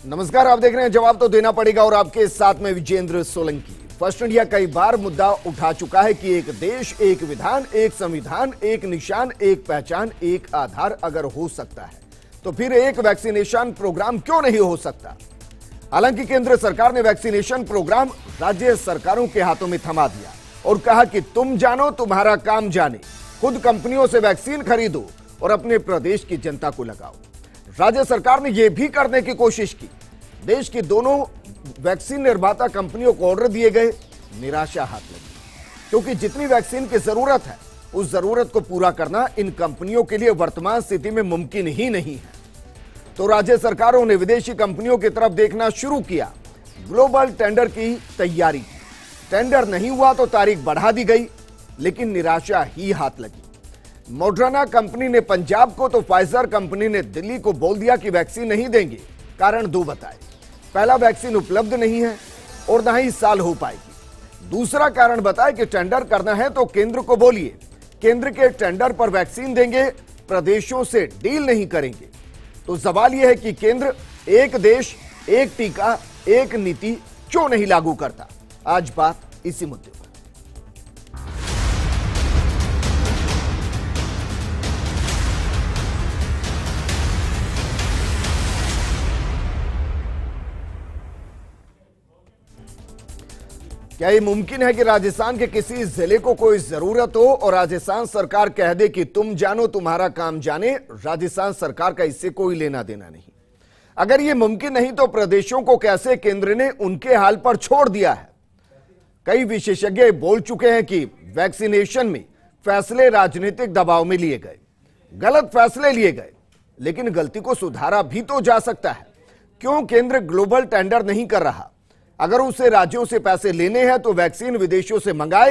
नमस्कार, आप देख रहे हैं जवाब तो देना पड़ेगा और आपके साथ में विजेंद्र सोलंकी। फर्स्ट इंडिया कई बार मुद्दा उठा चुका है कि एक देश, एक विधान, एक संविधान, एक निशान, एक पहचान, एक आधार अगर हो सकता है तो फिर एक वैक्सीनेशन प्रोग्राम क्यों नहीं हो सकता। हालांकि केंद्र सरकार ने वैक्सीनेशन प्रोग्राम राज्य सरकारों के हाथों में थमा दिया और कहा कि तुम जानो तुम्हारा काम जाने, खुद कंपनियों से वैक्सीन खरीदो और अपने प्रदेश की जनता को लगाओ। राज्य सरकार ने यह भी करने की कोशिश की। देश की दोनों वैक्सीन निर्माता कंपनियों को ऑर्डर दिए गए, निराशा हाथ लगी, क्योंकि जितनी वैक्सीन की जरूरत है उस जरूरत को पूरा करना इन कंपनियों के लिए वर्तमान स्थिति में मुमकिन ही नहीं है। तो राज्य सरकारों ने विदेशी कंपनियों की तरफ देखना शुरू किया, ग्लोबल टेंडर की तैयारी की। टेंडर नहीं हुआ तो तारीख बढ़ा दी गई, लेकिन निराशा ही हाथ लगी। मॉडर्ना कंपनी ने पंजाब को तो फाइजर कंपनी ने दिल्ली को बोल दिया कि वैक्सीन नहीं देंगे। कारण दो बताए, पहला वैक्सीन उपलब्ध नहीं है और ना ही इस साल हो पाएगी। दूसरा कारण बताए कि टेंडर करना है तो केंद्र को बोलिए, केंद्र के टेंडर पर वैक्सीन देंगे, प्रदेशों से डील नहीं करेंगे। तो सवाल यह है कि केंद्र एक देश एक टीका एक नीति क्यों नहीं लागू करता। आज बात इसी मुद्दे पर। क्या ये मुमकिन है कि राजस्थान के किसी जिले को कोई जरूरत हो और राजस्थान सरकार कह दे कि तुम जानो तुम्हारा काम जाने, राजस्थान सरकार का इससे कोई लेना देना नहीं। अगर ये मुमकिन नहीं तो प्रदेशों को कैसे केंद्र ने उनके हाल पर छोड़ दिया है। कई विशेषज्ञ बोल चुके हैं कि वैक्सीनेशन में फैसले राजनीतिक दबाव में लिए गए, गलत फैसले लिए गए, लेकिन गलती को सुधारा भी तो जा सकता है। क्यों केंद्र ग्लोबल टेंडर नहीं कर रहा? अगर उसे राज्यों से पैसे लेने हैं तो वैक्सीन विदेशों से मंगाए,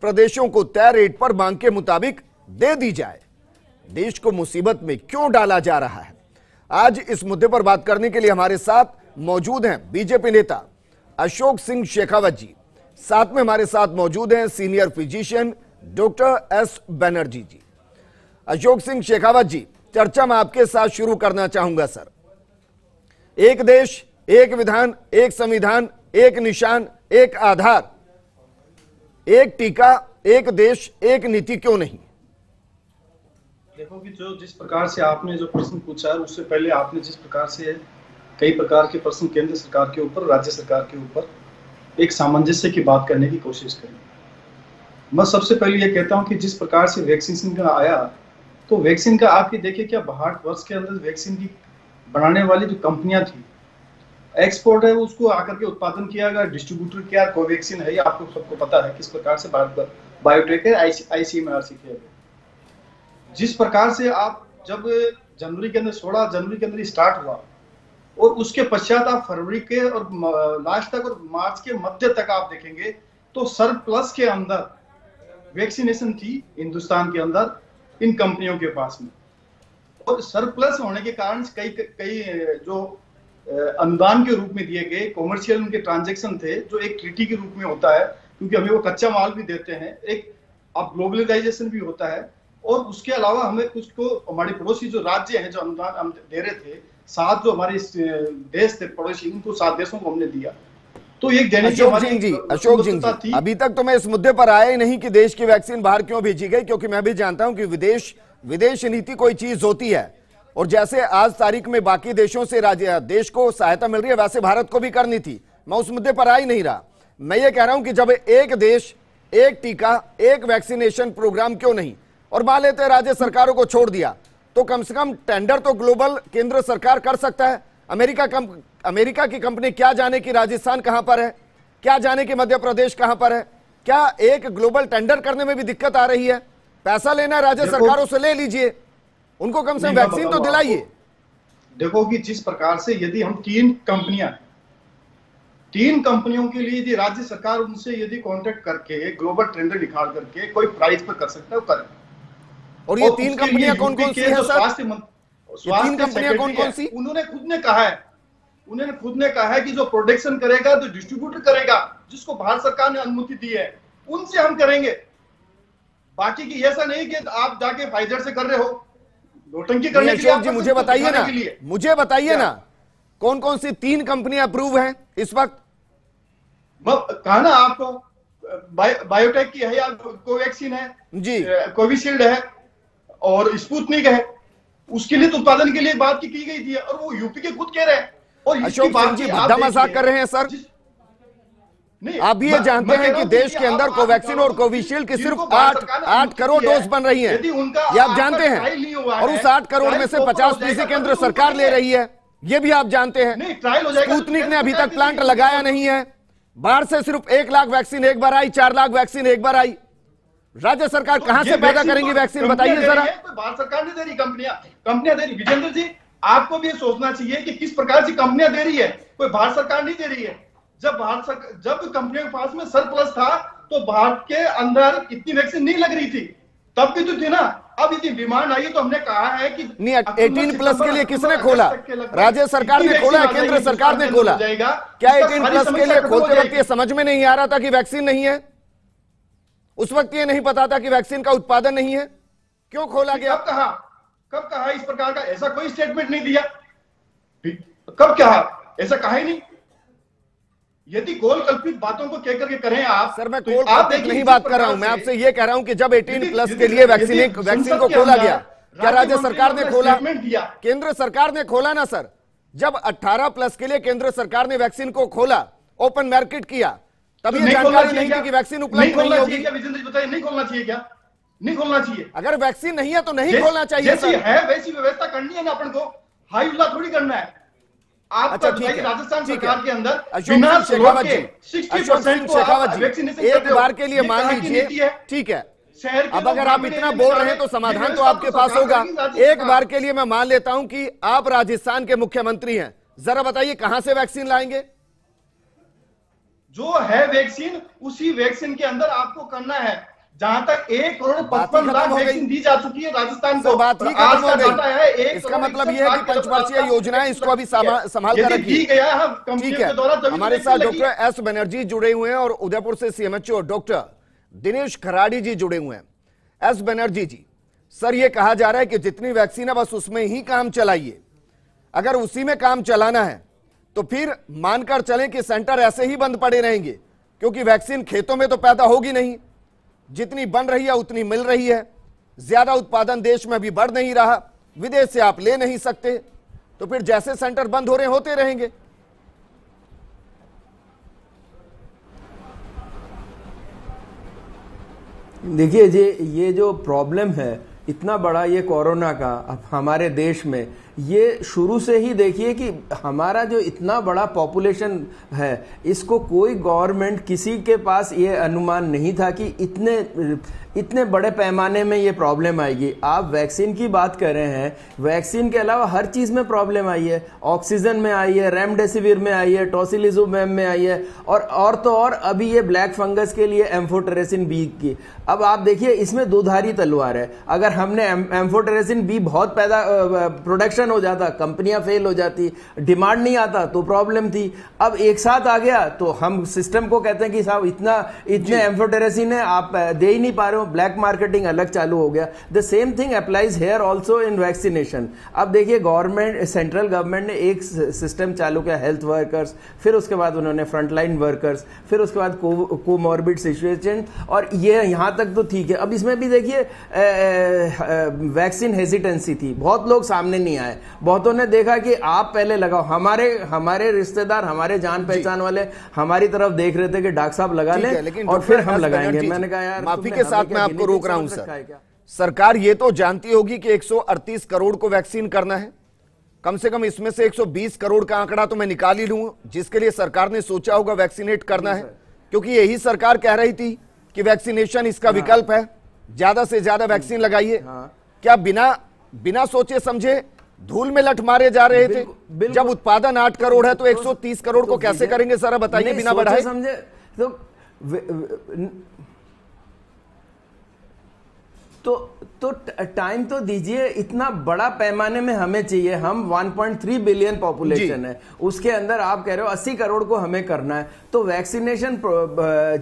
प्रदेशों को तय रेट पर मांग के मुताबिक दे दी जाए। देश को मुसीबत में क्यों डाला जा रहा है? आज इस मुद्दे पर बात करने के लिए हमारे साथ मौजूद हैं बीजेपी नेता अशोक सिंह शेखावत जी। साथ में हमारे साथ मौजूद हैं senior physician doctor S Banerjee ji. Ashok Singh Shekhawat ji, चर्चा मैं आपके साथ शुरू करना चाहूंगा सर। एक देश, एक विधान, एक संविधान, एक निशान, एक आधार, एक टीका, एक देश, एक नीति क्यों नहीं? देखो कि जिस प्रकार से आपने जो प्रश्न पूछा है, उससे पहले आपने जिस प्रकार से कई प्रकार के प्रश्न केंद्र सरकार के ऊपर, राज्य सरकार के ऊपर एक सामंजस्य की बात करने की कोशिश करी। मैं सबसे पहले ये कहता हूं कि जिस प्रकार से वैक्सीन का आया, तो वैक्सीन का आपकी देखिए क्या भारतवर्ष के अंदर वैक्सीन की बनाने वाली जो कंपनियां थी, एक्सपोर्ट है उसको आकर के उत्पादन किया गया, डिस्ट्रीब्यूटर किया, कोवैक्सीन है, आपको सबको पता है किस प्रकार से भारत बायोटेक है ICMR से किया गया। जिस प्रकार से आप जब जनवरी के अंदर 16 जनवरी के अंदर स्टार्ट हुआ और उसके पश्चात आप फरवरी के और लास्ट तक और मार्च के मध्य तक आप देखेंगे तो सरप्लस के अंदर वैक्सीनेशन थी हिंदुस्तान के अंदर इन कंपनियों के पास में। और सरप्लस होने के कारण कई जो अनुदान के रूप में दिए गए कॉमर्शियल उनके ट्रांजैक्शन थे, जो एक ट्रीटी के रूप में होता है, क्योंकि हमें वो कच्चा माल भी देते हैं, एक अब ग्लोबलाइजेशन भी होता है। और उसके अलावा हमें कुछ को हमारे पड़ोसी जो राज्य हैं जो अनुदान हम दे रहे थे, 7 जो हमारे देश थे पड़ोसी, उनको 7 देशों को हमने दिया। तो एक देने की अशोक सिंह जी, अभी तक तो मैं इस मुद्दे पर आया ही नहीं कि देश की वैक्सीन बाहर क्यों भेजी गई, क्योंकि मैं भी जानता हूं कि विदेश नीति कोई चीज होती है और जैसे आज तारीख में बाकी देशों से देश को सहायता मिल रही है, वैसे भारत को भी करनी थी। मैं उस मुद्दे पर आ ही नहीं रहा। मैं ये कह रहा हूं कि जब एक देश, एक टीका, एक वैक्सीनेशन प्रोग्राम क्यों नहीं, और मान लेते राज्य सरकारों को छोड़ दिया, तो कम से कम टेंडर तो ग्लोबल केंद्र सरकार कर सकता है। अमेरिका की कंपनी क्या जाने कि राजस्थान कहां पर है, क्या जाने कि मध्य प्रदेश कहां पर है। क्या एक ग्लोबल टेंडर करने में भी दिक्कत आ रही है? पैसा लेना राज्य सरकारों से ले लीजिए, उनको कम से कम वैक्सीन तो दिलाइए। देखो कि जिस प्रकार से यदि हम 3 कंपनियों के लिए यदि राज्य सरकार उनसे यदि कॉन्ट्रैक्ट करके ग्लोबल टेंडर निकाल करके कोई प्राइस पर कर सकता है, वो करें। और ये 3 कंपनियां कौन कौन सी हैं सर? स्वास्थ्य कंपनियां कौन कौन सी? उन्होंने खुद ने कहा है कि जो प्रोडक्शन करेगा, जो डिस्ट्रीब्यूटर करेगा, जिसको भारत सरकार ने अनुमति दी है, उनसे हम करेंगे। बाकी की ऐसा नहीं कि आप जाके फाइजर से कर रहे हो, नोटंकी करने के लिए। मुझे बताइए ना, कौन कौन सी 3 कंपनियां अप्रूव हैं इस वक्त? कहा ना आपको, बायोटेक की है या कोवैक्सीन है जी, कोविशील्ड है और स्पुतनिक है, उसके लिए तो उत्पादन के लिए बात की गई थी और वो यूपी के खुद कह रहे हैं। और अशोक सिंह जी भद्दा मजाक कर रहे हैं सर। नहीं, आप भी ये जानते हैं कि देश के अंदर कोवैक्सीन और कोविशील्ड की सिर्फ 8 करोड़ डोज बन रही हैं, ये आप जानते हैं, और उस 8 करोड़ में से 50% केंद्र सरकार ले रही है, ये भी आप जानते हैं। स्पुतनिक ने अभी तक प्लांट लगाया नहीं है। बाहर से सिर्फ 1 लाख वैक्सीन एक बार आई, 4 लाख वैक्सीन एक बार आई। राज्य सरकार कहां से पैदा करेंगी वैक्सीन, बताइए जरा। भारत सरकार नहीं दे रही, कंपनियां दे रही। विजेंद्र जी, आपको भी ये सोचना चाहिए कि किस प्रकार से कंपनियां दे रही है, कोई भारत सरकार नहीं दे रही है। जब कंपनियों के पास में सरप्लस था तो भारत के अंदर इतनी वैक्सीन नहीं लग रही थी, तब भी तो थी ना। अब इतनी डिमांड आई तो हमने कहा है कि नहीं, 18+ के लिए किसने खोला? राज्य सरकार ने खोला है, केंद्र सरकार ने खोला। क्या 18+ के लिए खोलते वक्त ये समझ में नहीं आ रहा था कि वैक्सीन नहीं है? उस वक्त ये नहीं पता था कि वैक्सीन का उत्पादन नहीं है? क्यों खोला गया? कब कहा इस प्रकार का? ऐसा कोई स्टेटमेंट नहीं दिया। कब कहा? ऐसा कहा ही नहीं। यदि गोल कल्पित बातों को कह करके करें आप। सर, मैं गोल कल्पित नहीं बात कर रहा हूं, मैं आपसे ये कह रहा हूं कि जब 18+ के लिए वैक्सीन को खोला गया, क्या राज्य सरकार ने खोला? केंद्र सरकार ने खोला ना सर। जब 18+ के लिए केंद्र सरकार ने वैक्सीन को खोला, ओपन मार्केट किया, तब ये जानकारी नहीं थी कि वैक्सीन उपलब्ध नहीं होगी। बताइए, नहीं खोलना चाहिए क्या? नहीं खोलना चाहिए। अगर वैक्सीन नहीं है तो नहीं खोलना चाहिए। जैसी है वैसी व्यवस्था करनी है ना अपन को, हाई उल्ला थोड़ी करना है। अच्छा, ठीक है, राजस्थान सरकार के अंदर अशोक सिंह शेखावत जी, एक बार के लिए मान लीजिए, ठीक है, अब अगर आप इतना बोल रहे हैं तो समाधान तो आपके पास होगा। एक बार के लिए मैं मान लेता हूं कि आप राजस्थान के मुख्यमंत्री हैं, जरा बताइए कहां से वैक्सीन लाएंगे? जो है वैक्सीन, उसी वैक्सीन के अंदर आपको करना है। जहां तक 1,55,00,000 वैक्सीन दी जा चुकी है राजस्थान को, बात ही खत्म हो गई। इसका मतलब यह है कि पंचवर्षीय योजना है, इसको अभी संभाल कर रखिए। ठीक है, हमारे साथ डॉक्टर एस बनर्जी जुड़े हुए हैं और उदयपुर से CMHO डॉक्टर दिनेश खराड़ी जी जुड़े हुए हैं। एस बनर्जी जी, सर ये कहा जा रहा है कि जितनी वैक्सीन है बस उसमें ही काम चलाइए। अगर उसी में काम चलाना है तो फिर मानकर चलें कि सेंटर ऐसे ही बंद पड़े रहेंगे, क्योंकि वैक्सीन खेतों में तो पैदा होगी नहीं, जितनी बन रही है उतनी मिल रही है, ज्यादा उत्पादन देश में भी बढ़ नहीं रहा, विदेश से आप ले नहीं सकते, तो फिर जैसे सेंटर बंद हो रहे होते रहेंगे। देखिए जी, ये जो प्रॉब्लम है इतना बड़ा, ये कोरोना का अब हमारे देश में, ये शुरू से ही देखिए कि हमारा जो इतना बड़ा पॉपुलेशन है, इसको कोई गवर्नमेंट, किसी के पास ये अनुमान नहीं था कि इतने बड़े पैमाने में ये प्रॉब्लम आएगी। आप वैक्सीन की बात कर रहे हैं, वैक्सीन के अलावा हर चीज में प्रॉब्लम आई है। ऑक्सीजन में आई है, रेमडेसिविर में आई है, टोसिलिजुमैब में आई है, और तो और अभी ये ब्लैक फंगस के लिए एम्फोटेरेसिन बी की। अब आप देखिए, इसमें दोधारी तलवार है। अगर हमने एम्फोटेरेसिन बी बहुत पैदा प्रोडक्शन हो जाता, कंपनियां फेल हो जाती, डिमांड नहीं आता तो प्रॉब्लम थी। अब एक साथ आ गया तो हम सिस्टम को कहते हैं कि साहब इतने एम्फोटेरेसिन है, आप दे ही नहीं पा रहे हो, ब्लैक मार्केटिंग अलग चालू हो गया। The same thing applies here also in vaccination. अब देखिए, गवर्नमेंट, सेंट्रल गवर्नमेंट ने एक सिस्टम चालू किया, हेल्थ वर्कर्स, फिर उसके बाद उन्होंने फ्रंटलाइन वर्कर्स, फिर उसके बाद कोमॉर्बिड सिचुएशन, और ये यहां तक तो ठीक है। अब इसमें भी देखिए वैक्सीन हेजिटेंसी थी, बहुत लोग सामने नहीं आए, बहुतों ने देखा कि आप पहले लगाओ। हमारे रिश्तेदार, हमारे जान पहचान वाले हमारी तरफ देख रहे थे कि डॉक्टर साहब लगा लें और फिर हम लगाएंगे। मैंने कहा यार, माफी के साथ मैं आपको रोक रहा हूं सर, सरकार ये तो जानती होगी कि 138 करोड़ को वैक्सीन करना है, कम से कम इसमें से 120 करोड़ का आंकड़ा तो मैं निकाल ही लूं, जिसके लिए सरकार ने सोचा होगा वैक्सीनेट करना है, क्योंकि यही सरकार कह रही थी कि वैक्सीनेशन इसका विकल्प है, ज्यादा से ज्यादा वैक्सीन लगाइए। क्या बिना सोचे समझे धूल में लठ मारे जा रहे थे? जब उत्पादन 8 करोड़ है तो 130 करोड़ को कैसे करेंगे सर, बताइए बिना बढ़ाए? तो टाइम तो दीजिए, इतना बड़ा पैमाने में हमें चाहिए। हम 1.3 बिलियन पॉपुलेशन है, उसके अंदर आप कह रहे हो 80 करोड़ को हमें करना है, तो वैक्सीनेशन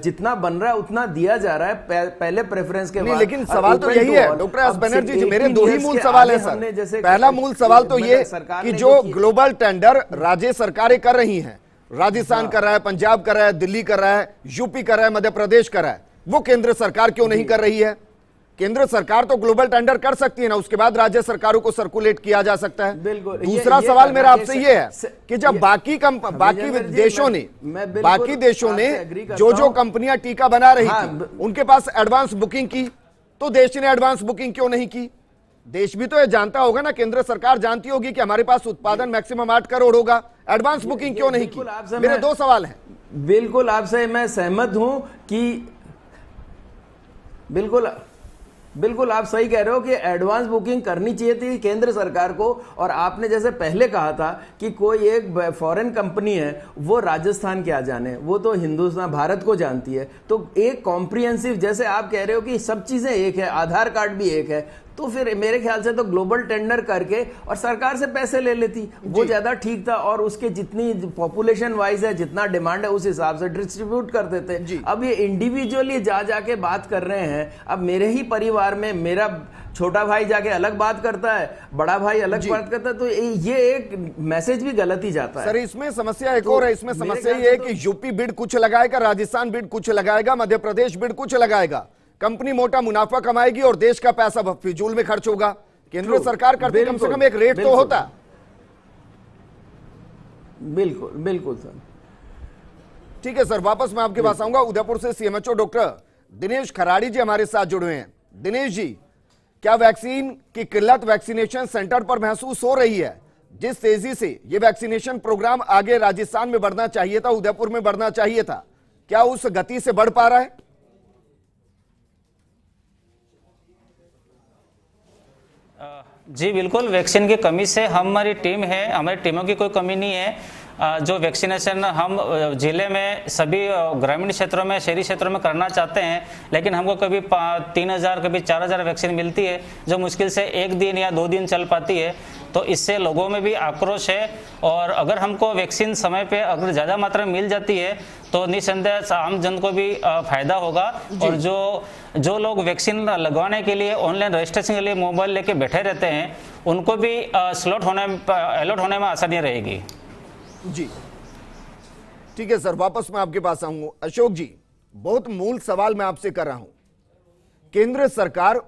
जितना बन रहा है उतना दिया जा रहा है पहले प्रेफरेंस के बाद। लेकिन सवाल तो यही है डॉक्टर एस बनर्जी जी, मेरे दो ही मूल सवाल है सर। पहला मूल सवाल तो ये कि जो ग्लोबल टेंडर राज्य सरकारें कर रही हैं, राजस्थान कर रहा है, पंजाब कर रहा है, दिल्ली कर रहा है, यूपी कर रहा है, मध्य प्रदेश कर रहा है, वो केंद्र सरकार क्यों नहीं कर रही है? केंद्र सरकार तो ग्लोबल टेंडर कर सकती है ना, उसके बाद राज्य सरकारों को सर्कुलेट किया जा सकता है। बिल्कुल। दूसरा सवाल मेरा आपसे ये है कि जब बाकी देशों ने जो कंपनियां टीका बना रही थी उनके पास एडवांस बुकिंग की, तो देश ने एडवांस बुकिंग क्यों नहीं की? देश भी तो ये जानता होगा ना, केंद्र सरकार जानती होगी कि हमारे पास उत्पादन मैक्सिमम 8 करोड़ होगा, एडवांस बुकिंग क्यों नहीं की? मेरे दो सवाल हैं। बिल्कुल आपसे मैं सहमत हूं कि बिल्कुल आप सही कह रहे हो कि एडवांस बुकिंग करनी चाहिए थी केंद्र सरकार को। और आपने जैसे पहले कहा था कि कोई एक फॉरेन कंपनी है वो राजस्थान क्या जाने, वो तो हिंदुस्तान भारत को जानती है। तो एक कॉम्प्रिहेंसिव, जैसे आप कह रहे हो कि सब चीजें एक है, आधार कार्ड भी एक है, तो फिर मेरे ख्याल से तो ग्लोबल टेंडर करके और सरकार से पैसे ले लेती, वो ज्यादा ठीक था। और उसके जितनी पॉपुलेशन वाइज है, जितना डिमांड है, उस हिसाब से डिस्ट्रीब्यूट कर देते। अब ये इंडिविजुअली जाके बात कर रहे हैं। अब मेरे ही परिवार में मेरा छोटा भाई जाके अलग बात करता है, बड़ा भाई अलग बात करता है, तो ये एक मैसेज भी गलत ही जाता है। सर इसमें समस्या एक और है, इसमें समस्या ये है कि यूपी बिड कुछ लगाएगा, राजस्थान बिड कुछ लगाएगा, मध्य प्रदेश बिड कुछ लगाएगा, कंपनी मोटा मुनाफा कमाएगी और देश का पैसा फिजूल में खर्च होगा। केंद्र सरकार करती कम से कम एक रेट तो होता। बिल्कुल सर। ठीक है सर, वापस मैं आपके पास आऊंगा। उदयपुर से सीएमएचओ डॉक्टर दिनेश खराड़ी जी हमारे साथ जुड़े हैं। दिनेश जी, क्या वैक्सीन की किल्लत वैक्सीनेशन सेंटर पर महसूस हो रही है? जिस तेजी से ये वैक्सीनेशन प्रोग्राम आगे राजस्थान में बढ़ना चाहिए था, उदयपुर में बढ़ना चाहिए था, क्या उस गति से बढ़ पा रहा है? जी बिल्कुल, वैक्सीन की कमी से हमारी टीम है, हमारी टीमों की कोई कमी नहीं है। जो वैक्सीनेशन हम जिले में सभी ग्रामीण क्षेत्रों में, शहरी क्षेत्रों में करना चाहते हैं, लेकिन हमको कभी 3000 कभी 4000 वैक्सीन मिलती है, जो मुश्किल से 1 दिन या 2 दिन चल पाती है। तो इससे लोगों में भी आक्रोश है। और अगर हमको वैक्सीन समय पे अगर ज़्यादा मात्रा में मिल जाती है तो निसंदेह आम जन को भी फायदा होगा। और जो लोग वैक्सीन लगवाने के लिए ऑनलाइन रजिस्ट्रेशन के लिए मोबाइल लेके बैठे रहते हैं, उनको भी अलॉट होने में आसानी रहेगी। जी ठीक है सर, वापस मैं आपके पास आऊंगा। अशोक जी, बहुत मूल सवाल मैं आपसे कर रहा हूं, केंद्र सरकार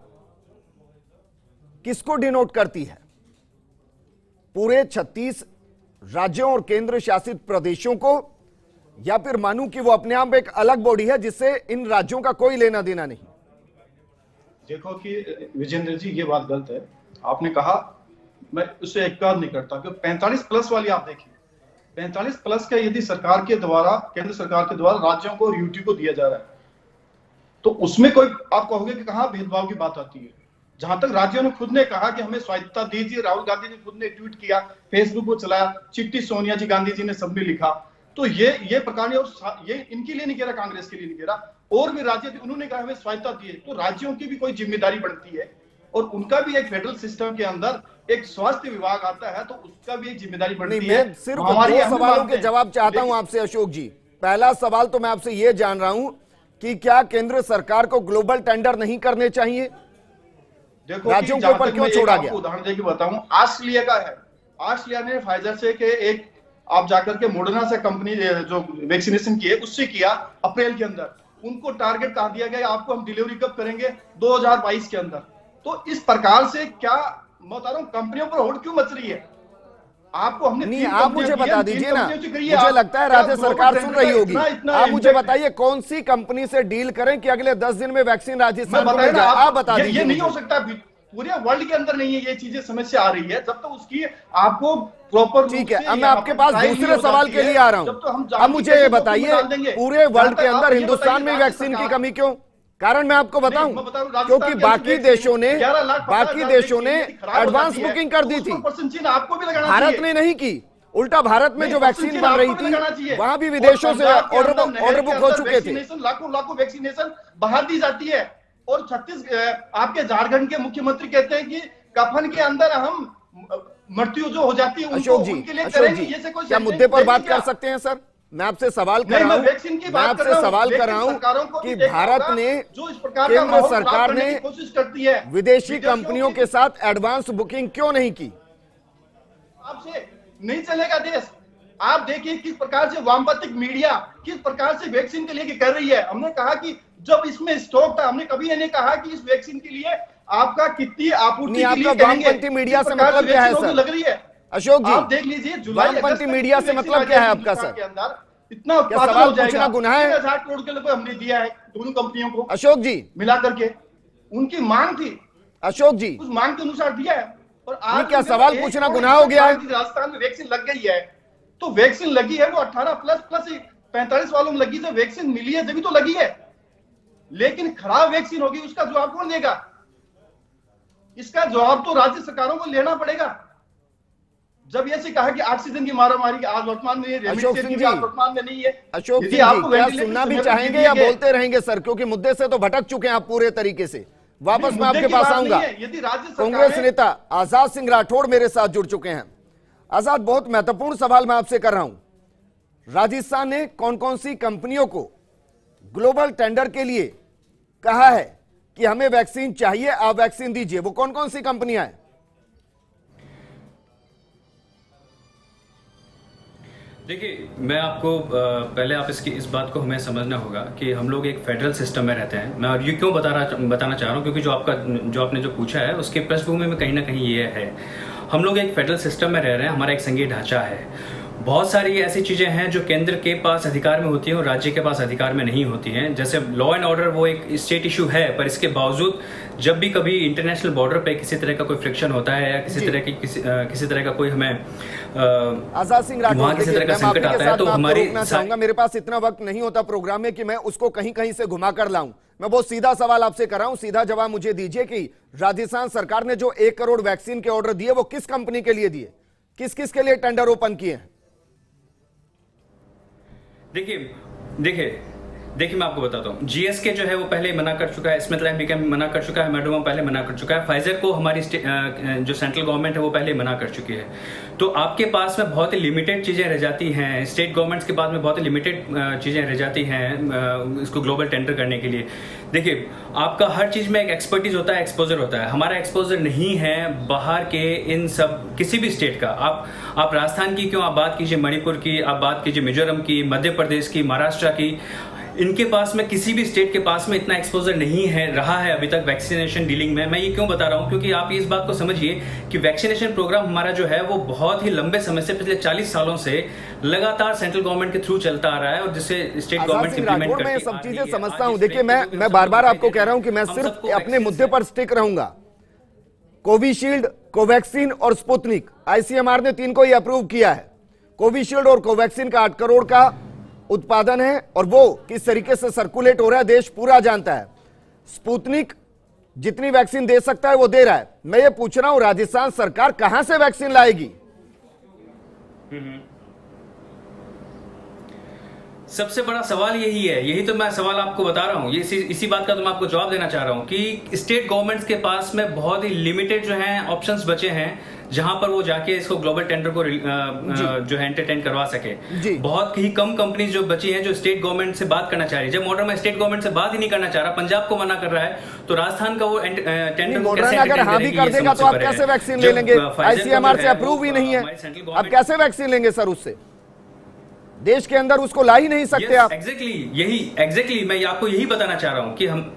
किसको डिनोट करती है? पूरे 36 राज्यों और केंद्र शासित प्रदेशों को, या फिर मानूं कि वो अपने आप एक अलग बॉडी है जिससे इन राज्यों का कोई लेना देना नहीं? देखो कि विजेंद्र जी, ये बात गलत है। आपने कहा, मैं उससे एतराज नहीं करता कि 45+ वाली आप देखिए, 45+ का यदि सरकार के द्वारा, केंद्र सरकार के द्वारा राज्यों को और यूटी को दिया जा रहा है, तो उसमें कोई आप कहोगे कि कहां भेदभाव की बात आती है? जहां तक राज्यों ने खुद ने कहा कि हमें स्वायत्तता दीजिए, राहुल गांधी ने खुद ने ट्वीट किया, फेसबुक को चलाया, चिट्ठी सोनिया जी गांधी जी ने सबने लिखा। तो ये प्रकार ने, और ये इनके लिए नहीं कह रहा, कांग्रेस के लिए नहीं कह रहा, और भी राज्य थे, उन्होंने कहा हमें स्वायत्तता दी है। तो राज्यों की भी कोई जिम्मेदारी बनती है, और उनका भी एक फेडरल सिस्टम के अंदर एक स्वास्थ्य विभाग आता है, तो उसका भी एक जिम्मेदारी बनती है। मैं सिर्फ 2 सवालों के जवाब चाहता हूं आपसे अशोक जी। पहला सवाल तो मैं आपसे यह जान रहा हूं कि क्या केंद्र सरकार को ग्लोबल टेंडर नहीं करने चाहिए? देखो, राज्यों के ऊपर क्यों छोड़ा गया? उदाहरण देकर बताऊं, ऑस्ट्रेलिया का है, ऑस्ट्रेलिया ने फाइजर से के एक आप जाकर के मॉडर्ना से कंपनी जो वैक्सीनेशन की है उससे किया अप्रैल के अंदर। उनको टारगेट कहा दिया गया, आपको हम डिलीवरी कब करेंगे? 2022 के अंदर। तो इस प्रकार से क्या मैं बता रहा हूं, कंपनियों पर होड़ क्यों मच रही है? आपको हमने नहीं, आप मुझे बता दीजिए ना, मुझे लगता है राज्य सरकार सुन रही होगी। आप मुझे बताइए कौन सी कंपनी से डील करें कि अगले 10 दिन में वैक्सीन राजस्थान को मिल जाए? आप बता दीजिए। ये नहीं हो सकता, पूरे वर्ल्ड के अंदर नहीं है ये चीजें, समस्या आ रही है। जब तक उसकी आपको प्रॉपर, ठीक है, अब मैं आपके पास दूसरे सवाल के लिए आ रहा हूं। अब मुझे ये बताइए, पूरे वर्ल्ड के अंदर हिंदुस्तान में वैक्सीन की कमी क्यों? कारण मैं आपको बताऊं, क्योंकि बाकी देशों ने एडवांस बुकिंग कर दी थी, भारत ने नहीं की। उल्टा भारत में जो वैक्सीन बन रही थी वहां भी विदेशों से ऑर्डर बुक हो चुके थे। लाखों वैक्सीनेशन बाहर दी जाती है, और आपके झारखंड के मुख्यमंत्री कहते हैं कि कफन के अंदर हम मृत्यु जो हो जाती है उनको उनके लिए करेंगे। ये से कोई क्या मुद्दे पर बात कर सकते हैं सर? मैं आपसे सवाल कर रहा हूं, मैं आपसे सवाल कर रहा हूं कि भारत ने, जो इस प्रकार केंद्र सरकार ने कोशिश करती है विदेशी कंपनियों के साथ एडवांस बुकिंग क्यों नहीं की? आपसे नहीं चलेगा देश। आप देखिए किस प्रकार से वामपंथी मीडिया किस प्रकार से वैक्सीन के लिए कर रही है। हमने कहा कि जब इसमें स्टॉक था, हमने कभी ये नहीं कहा कि इस वैक्सीन के लिए आपका कितनी आपूर्ति के लिए वामपंथी मीडिया से मतलब क्या है सर? लग रही है अशोक जी, आप देख लीजिए जुलाई वामपंथी मीडिया से मतलब क्या है आपका सर? के अंदर इतना उत्पादन हो जाएगा, गुनाह है। 1000 करोड़ के रुपए हमने दिया है दोनों कंपनियों को अशोक जी, मिला करके। उनकी मांग थी अशोक जी, उस मांग के अनुसार दिया है। और आज क्या सवाल पूछना गुनाह हो गया है? राजस्थान में वैक्सीन लग गई है तो वैक्सीन लगी है, वो 18 प्लस 45 वालों में लगी, तो वैक्सीन मिली है जब तो लगी है। लेकिन खराब वैक्सीन होगी उसका जवाब कौन देगा? इसका जवाब तो राज्य सरकारों को लेना पड़ेगा। जब ऐसे कहा कि ऑक्सीजन की मारामारी आज वर्तमान में वर्तमान में नहीं है। अशोक सिंह जी, क्या सुनना भी चाहेंगे या बोलते रहेंगे सर? क्योंकि मुद्दे से तो भटक चुके हैं आप पूरे तरीके से। वापस मैं आपके पास आऊंगा। कांग्रेस नेता आजाद सिंह राठौड़ मेरे साथ जुड़ चुके हैं। आजाद, बहुत महत्वपूर्ण सवाल मैं आपसे कर रहा हूं। राजस्थान ने कौन कौन सी कंपनियों को ग्लोबल टेंडर के लिए कहा है कि हमें वैक्सीन चाहिए, आप वैक्सीन दीजिए? वो कौन कौन सी कंपनियां हैं? देखिए, मैं आपको पहले आप इस बात को हमें समझना होगा कि हम लोग एक फेडरल सिस्टम में रहते हैं। मैं ये क्यों बताना चाह रहा हूँ, क्योंकि जो आपने जो पूछा है उसके पृष्ठभूमि में कहीं ना कहीं ये है, हम लोग एक फेडरल सिस्टम में रह रहे हैं, हमारा एक संघीय ढांचा है। बहुत सारी ऐसी चीजें हैं जो केंद्र के पास अधिकार में होती हैं और राज्य के पास अधिकार में नहीं होती हैं। जैसे लॉ एंड ऑर्डर वो एक स्टेट इशू है, पर इसके बावजूद जब भी कभी इंटरनेशनल बॉर्डर पे किसी तरह का कोई फ्रिक्शन होता है या किसी तरह का कोई हमें आजाद सिंह राठौड़, किसी तरह का संकट आता है, तो हमारी चाहूंगा, मेरे पास इतना वक्त नहीं होता प्रोग्राम में कि मैं उसको कहीं कहीं से घुमा कर लाऊं। मैं बहुत सीधा सवाल आपसे कर रहा हूं, सीधा जवाब मुझे दीजिए कि राजस्थान सरकार ने जो 1 करोड़ वैक्सीन के ऑर्डर दिए वो किस कंपनी के लिए दिए, किस किस के लिए टेंडर ओपन किए हैं? देखिए मैं आपको बताता हूँ। जीएसके जो है वो पहले मना कर चुका है, स्मिथ लाइन बीकेम मना कर चुका है, मेडोमा पहले मना कर चुका है, फाइजर को हमारी जो सेंट्रल गवर्नमेंट है वो पहले मना कर चुकी है। तो आपके पास में बहुत ही लिमिटेड चीजें रह जाती हैं, स्टेट गवर्नमेंट्स के पास में बहुत ही लिमिटेड चीजें रह जाती हैं इसको ग्लोबल टेंडर करने के लिए। देखिए, आपका हर चीज में एक एक्सपर्टीज होता है, एक्सपोजर होता है। हमारा एक्सपोजर नहीं है बाहर के इन सब किसी भी स्टेट का। आप राजस्थान की क्यों आप बात कीजिए, मणिपुर की आप बात कीजिए, मिजोरम की, मध्य प्रदेश की, महाराष्ट्र की, इनके पास में किसी भी स्टेट के पास में इतना एक्सपोजर नहीं है रहा है अभी तक वैक्सीनेशन डीलिंग में। मैं ये क्यों बता रहा हूं, क्योंकि आप इस बात को समझिए कि वैक्सीनेशन प्रोग्राम हमारा जो है वो बहुत ही लंबे समय से, पिछले 40 सालों से लगातार सेंट्रल गवर्नमेंट के थ्रू चलता आ रहा है और जिससे स्टेट गवर्नमेंट इंप्लीमेंट करती है। मैं सब चीजें समझता हूं। देखिए, मैं बार बार आपको कह रहा हूं कि मैं सिर्फ अपने मुद्दे पर स्टिक रहूंगा। कोविशील्ड, कोवैक्सीन और स्पुतनिक, आईसीएमआर ने 3 को ही अप्रूव किया है। कोविशील्ड और कोवैक्सीन का 8 करोड़ का उत्पादन है और वो किस तरीके से सर्कुलेट हो रहा है देश पूरा जानता है। स्पुतनिक जितनी वैक्सीन दे सकता है वो दे रहा है। मैं ये पूछ रहा हूं, राजस्थान सरकार कहां से वैक्सीन लाएगी? सबसे बड़ा सवाल यही है, यही तो मैं सवाल आपको बता रहा हूँ, इसी बात का तो मैं आपको जवाब देना चाह रहा हूँ कि स्टेट गवर्नमेंट्स के पास में बहुत ही लिमिटेड जो है ऑप्शंस बचे हैं जहां पर वो जाके इसको ग्लोबल टेंडर को जो है एंटरटेन करवा सके। बहुत ही कम कंपनीज जो बची हैं जो स्टेट गवर्नमेंट से बात करना चाह रही है। जब मॉडर्न में स्टेट गवर्नमेंट से बात ही नहीं करना चाह रहा, पंजाब को मना कर रहा है, तो राजस्थान का वो टेंडर मॉडर्न अगर हाँ भी कर देगा तो आप कैसे वैक्सीन ले लेंगे? आईसीएमआर से अप्रूव ही नहीं है, आप कैसे वैक्सीन लेंगे सर? उससे देश के अंदर उसको ला ही नहीं सकते आप। एग्जैक्टली मैं आपको यही बताना चाह रहा हूं कि हम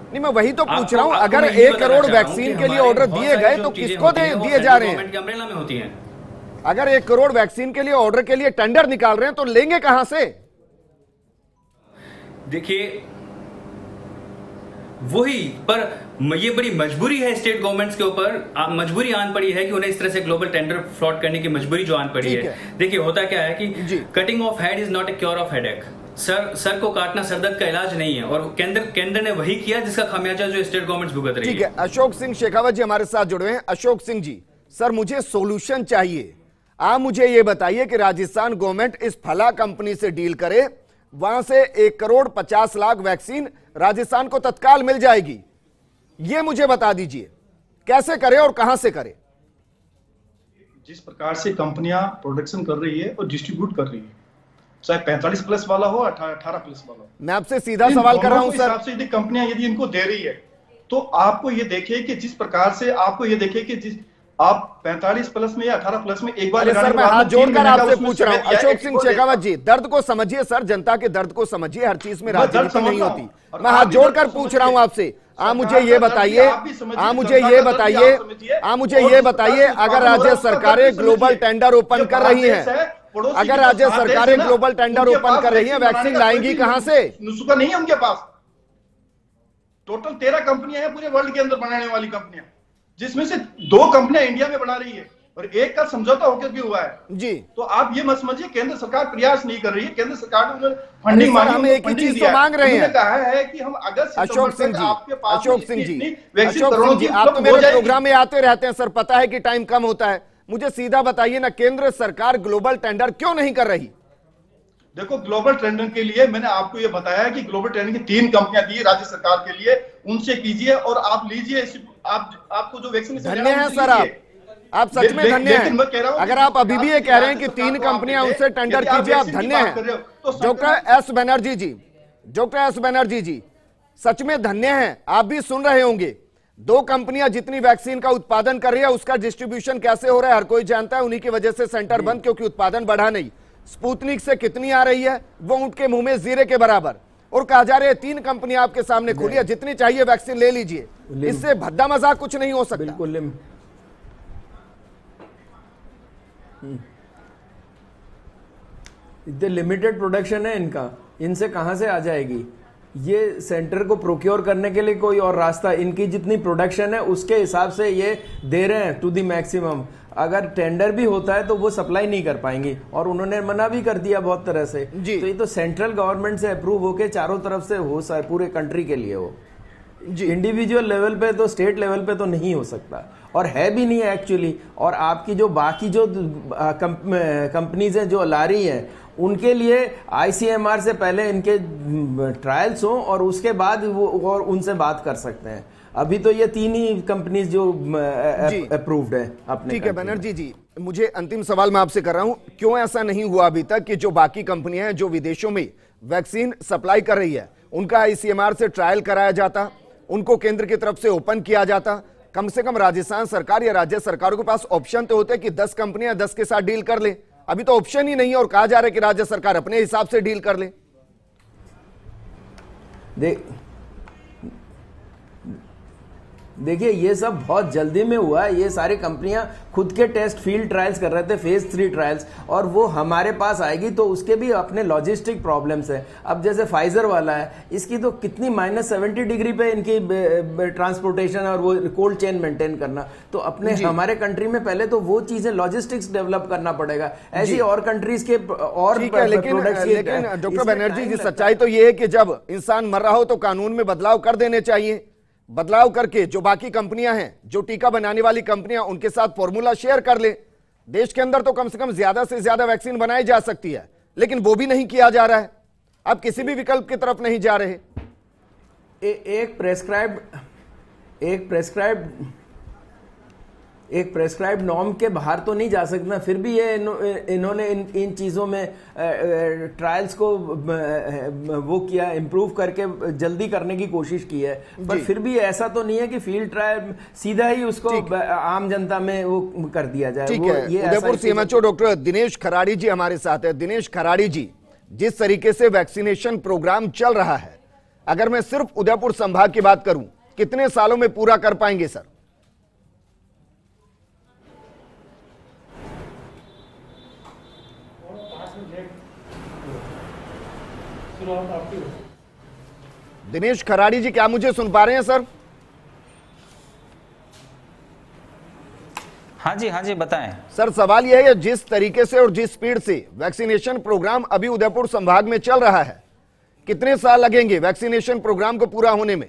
नहीं, मैं वही तो पूछ रहा हूं, अगर 1 करोड़ वैक्सीन के लिए ऑर्डर दिए गए तो किसको दिए जा रहे हैं? अम्ब्रेला में होती हैं। अगर 1 करोड़ वैक्सीन के लिए ऑर्डर के लिए टेंडर निकाल रहे हैं तो लेंगे कहां से? देखिए, वही पर ये बड़ी मजबूरी है स्टेट गवर्नमेंट्स के ऊपर, मजबूरी आन पड़ी है कि उन्हें इस तरह से ग्लोबल टेंडर फ्रॉड करने की मजबूरी जो आन पड़ी है। देखिए, होता क्या है कि cutting of head is not a cure of headache. Sir को काटना सरदर्द का इलाज नहीं है और केंद्र ने वही किया जिसका खामियाजा जो स्टेट गवर्नमेंट्स भुगत रही है। ठीक है, अशोक सिंह शेखावत जी हमारे साथ जुड़े हैं। अशोक सिंह जी, सर मुझे सोल्यूशन चाहिए। आप मुझे ये बताइए कि राजस्थान गवर्नमेंट इस फला कंपनी से डील करे, वहां से 1 करोड़ 50 लाख वैक्सीन राजस्थान को तत्काल मिल जाएगी। ये मुझे बता दीजिए कैसे करे और कहां से करे। जिस प्रकार से कंपनियां प्रोडक्शन कर रही है और डिस्ट्रीब्यूट कर रही है, चाहे 45 प्लस वाला हो 18 प्लस वाला हो, मैं आपसे सीधा सवाल कर रहा हूं सर। से यदि कंपनियां यदि इनको दे रही है तो आपको ये देखिए कि जिस प्रकार से आपको ये देखिए कि जिस आप 45 प्लस में या 18 प्लस में एक बार सर मैं हाथ जोड़कर आपसे पूछ रहा हूं, अशोक सिंह शेखावत जी, दर्द को समझिए सर, जनता के दर्द को समझिए, हर चीज में राजनीति नहीं होती। मैं हाथ जोड़कर पूछ रहा हूं आपसे, मुझे ये बताइए, मुझे ये बताइए, अगर राज्य सरकारें ग्लोबल टेंडर ओपन कर रही हैं, अगर राज्य सरकारें ग्लोबल टेंडर ओपन कर रही हैं, वैक्सीन लाएंगी कहां से? नुस्खा नहीं है उनके पास। टोटल 13 कंपनियां हैं पूरे वर्ल्ड के अंदर बनाने वाली कंपनियां, जिसमें से 2 कंपनियां इंडिया में बना रही है और एक का समझौता होकर भी हुआ है जी। तो आप ये मत समझिए केंद्र सरकार प्रयास नहीं कर रही है। केंद्र सरकार ने फंडिंग मांगी, हम एक ही चीज तो मांग रहे हैं। कहा है कि हम अगस्त अशोक सिंह जी, अशोक सिंह जी, आप तो हो मेरे जाएगी। प्रोग्राम में आते रहते हैं सर, पता है कि टाइम कम होता है, मुझे सीधा बताइए ना, केंद्र सरकार ग्लोबल टेंडर क्यों नहीं कर रही? देखो, ग्लोबल टेंडर के लिए मैंने आपको ये बताया कि ग्लोबल टेंडर की 3 कंपनियां दी राज्य सरकार के लिए, उनसे कीजिए और आप लीजिए। आपको जो वैक्सीन धन्य है सर, आप सच में धन्य हैं। अगर आप अभी भी ये कह रहे हैं कि 3 कंपनियां उनसे टेंडर कीजिए, आप धन्य हैं। डॉक्टर एस बनर्जी जी, डॉक्टर एस बनर्जी जी, सच में धन्य हैं। आप भी सुन रहे होंगे, 2 कंपनियां जितनी वैक्सीन का उत्पादन कर रही है, उसका डिस्ट्रीब्यूशन कैसे हो रहा है हर कोई जानता है। उन्हीं की वजह से सेंटर बंद, क्योंकि उत्पादन बढ़ा नहीं। स्पुतनिक से कितनी आ रही है, वो ऊंट के मुंह में जीरे के बराबर, और कहा जा रहा है 3 कंपनियां आपके सामने खुली है, जितनी चाहिए वैक्सीन ले लीजिए। इससे भद्दा मजाक कुछ नहीं हो सकता। बिल्कुल इतने लिमिटेड प्रोडक्शन है इनका, इनसे कहां से आ जाएगी? ये सेंटर को प्रोक्योर करने के लिए कोई और रास्ता, इनकी जितनी प्रोडक्शन है उसके हिसाब से ये दे रहे हैं टू दी मैक्सिमम। अगर टेंडर भी होता है तो वो सप्लाई नहीं कर पाएंगी, और उन्होंने मना भी कर दिया बहुत तरह से। तो ये तो सेंट्रल गवर्नमेंट से अप्रूव होके चारों तरफ से हो सकता है पूरे कंट्री के लिए। वो इंडिविजुअल लेवल पे तो, स्टेट लेवल पे तो नहीं हो सकता, और है भी नहीं एक्चुअली। और आपकी जो बाकी जो कंपनीज हैं जो ला रही हैं, उनके लिए आईसीएमआर से पहले इनके ट्रायल्स हो और उसके बाद वो और उनसे बात कर सकते हैं। अभी तो ये 3 ही कंपनीज जो अप्रूव्ड है अपने। ठीक है बनर्जी जी, मुझे अंतिम सवाल मैं आपसे कर रहा हूं, क्यों ऐसा नहीं हुआ अभी तक कि जो बाकी कंपनियां हैं जो विदेशों में वैक्सीन सप्लाई कर रही है, उनका आईसीएमआर से ट्रायल कराया जाता, उनको केंद्र की तरफ से ओपन किया जाता? कम से कम राजस्थान सरकार या राज्य सरकारों के पास ऑप्शन तो होते कि 10 कंपनियां 10 के साथ डील कर ले। अभी तो ऑप्शन ही नहीं है और कहा जा रहा है कि राज्य सरकार अपने हिसाब से डील कर ले। देखिए, ये सब बहुत जल्दी में हुआ है। ये सारी कंपनियां खुद के टेस्ट फील्ड ट्रायल्स कर रहे थे, फेज 3 ट्रायल्स, और वो हमारे पास आएगी तो उसके भी अपने लॉजिस्टिक प्रॉब्लम्स है। अब जैसे फाइजर वाला है, इसकी तो कितनी -70 डिग्री पे इनकी ट्रांसपोर्टेशन और वो कोल्ड चेन मेंटेन करना, तो अपने हमारे कंट्री में पहले तो वो चीजें लॉजिस्टिक्स डेवलप करना पड़ेगा। ऐसी और कंट्रीज के और लेकिन डॉक्टर बनर्जी जी, सच्चाई तो ये है कि जब इंसान मर रहा हो तो कानून में बदलाव कर देने चाहिए। बदलाव करके जो बाकी कंपनियां हैं, जो टीका बनाने वाली कंपनियां, उनके साथ फॉर्मूला शेयर कर ले। देश के अंदर तो कम से कम ज्यादा से ज्यादा वैक्सीन बनाई जा सकती है, लेकिन वो भी नहीं किया जा रहा है। आप किसी भी विकल्प की तरफ नहीं जा रहे। एक प्रेस्क्राइब्ड नॉर्म के बाहर तो नहीं जा सकता। फिर भी ये इन्होंने इन चीज़ों में ट्रायल्स को वो किया, इम्प्रूव करके जल्दी करने की कोशिश की है, पर फिर भी ऐसा तो नहीं है कि फील्ड ट्रायल सीधा ही उसको आम जनता में वो कर दिया जाए। ठीक है, उदयपुर सीएमएचओ डॉक्टर दिनेश खराड़ी जी हमारे साथ है। दिनेश खराड़ी जी, जिस तरीके से वैक्सीनेशन प्रोग्राम चल रहा है, अगर मैं सिर्फ उदयपुर संभाग की बात करूं, कितने सालों में पूरा कर पाएंगे सर? दिनेश खराड़ी जी, क्या मुझे सुन पा रहे हैं सर? हाँ जी बताएं सर। सवाल यह है, जिस तरीके से और जिस स्पीड से वैक्सीनेशन प्रोग्राम अभी उदयपुर संभाग में चल रहा है, कितने साल लगेंगे वैक्सीनेशन प्रोग्राम को पूरा होने में?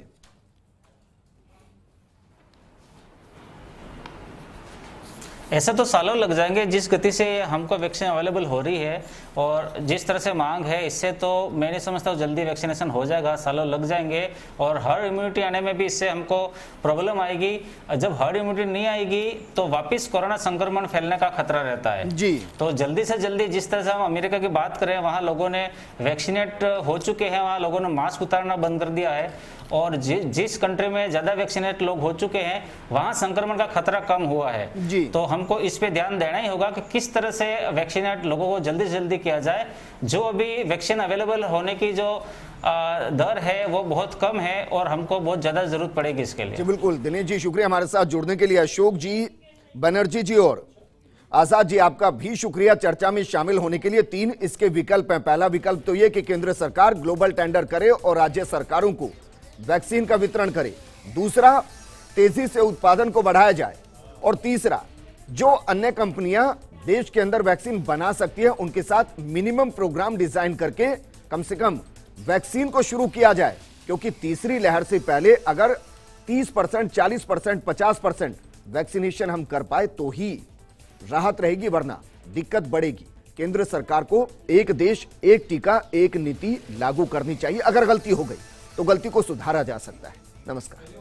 ऐसा तो सालों लग जाएंगे। जिस गति से हमको वैक्सीन अवेलेबल हो रही है और जिस तरह से मांग है, इससे तो मैं नहीं समझता हूँ जल्दी वैक्सीनेशन हो जाएगा। सालों लग जाएंगे और हर्ड इम्यूनिटी आने में भी इससे हमको प्रॉब्लम आएगी। जब हर्ड इम्यूनिटी नहीं आएगी तो वापस कोरोना संक्रमण फैलने का खतरा रहता है जी। तो जल्दी से जल्दी, जिस तरह से हम अमेरिका की बात करें, वहाँ लोगों ने वैक्सीनेट हो चुके हैं, वहाँ लोगों ने मास्क उतारना बंद कर दिया है और जिस कंट्री में ज्यादा वैक्सीनेट लोग हो चुके हैं वहां संक्रमण का खतरा कम हुआ है जी। तो हमको इस पे ध्यान देना ही होगा कि किस तरह से वैक्सीनेट लोगों को जल्दी से जल्दी किया जाए। जो अभी वैक्सीन अवेलेबल होने की जो दर है वो बहुत कम है और हमको बहुत ज्यादा जरूरत पड़ेगी इसके लिए। जी बिल्कुल दिनेश जी, शुक्रिया हमारे साथ जुड़ने के लिए। अशोक जी, बनर्जी जी और आजाद जी, आपका भी शुक्रिया चर्चा में शामिल होने के लिए। 3 इसके विकल्प हैं। पहला विकल्प तो यह कि केंद्र सरकार ग्लोबल टेंडर करे और राज्य सरकारों को वैक्सीन का वितरण करे। दूसरा, तेजी से उत्पादन को बढ़ाया जाए। और तीसरा, जो अन्य कंपनियां देश के अंदर वैक्सीन बना सकती है उनके साथ मिनिमम प्रोग्राम डिजाइन करके कम से कम वैक्सीन को शुरू किया जाए, क्योंकि तीसरी लहर से पहले अगर 30%, 40%, 50% वैक्सीनेशन हम कर पाए तो ही राहत रहेगी, वरना दिक्कत बढ़ेगी। केंद्र सरकार को एक देश एक टीका एक नीति लागू करनी चाहिए। अगर गलती हो गई तो गलती को सुधारा जा सकता है। नमस्कार।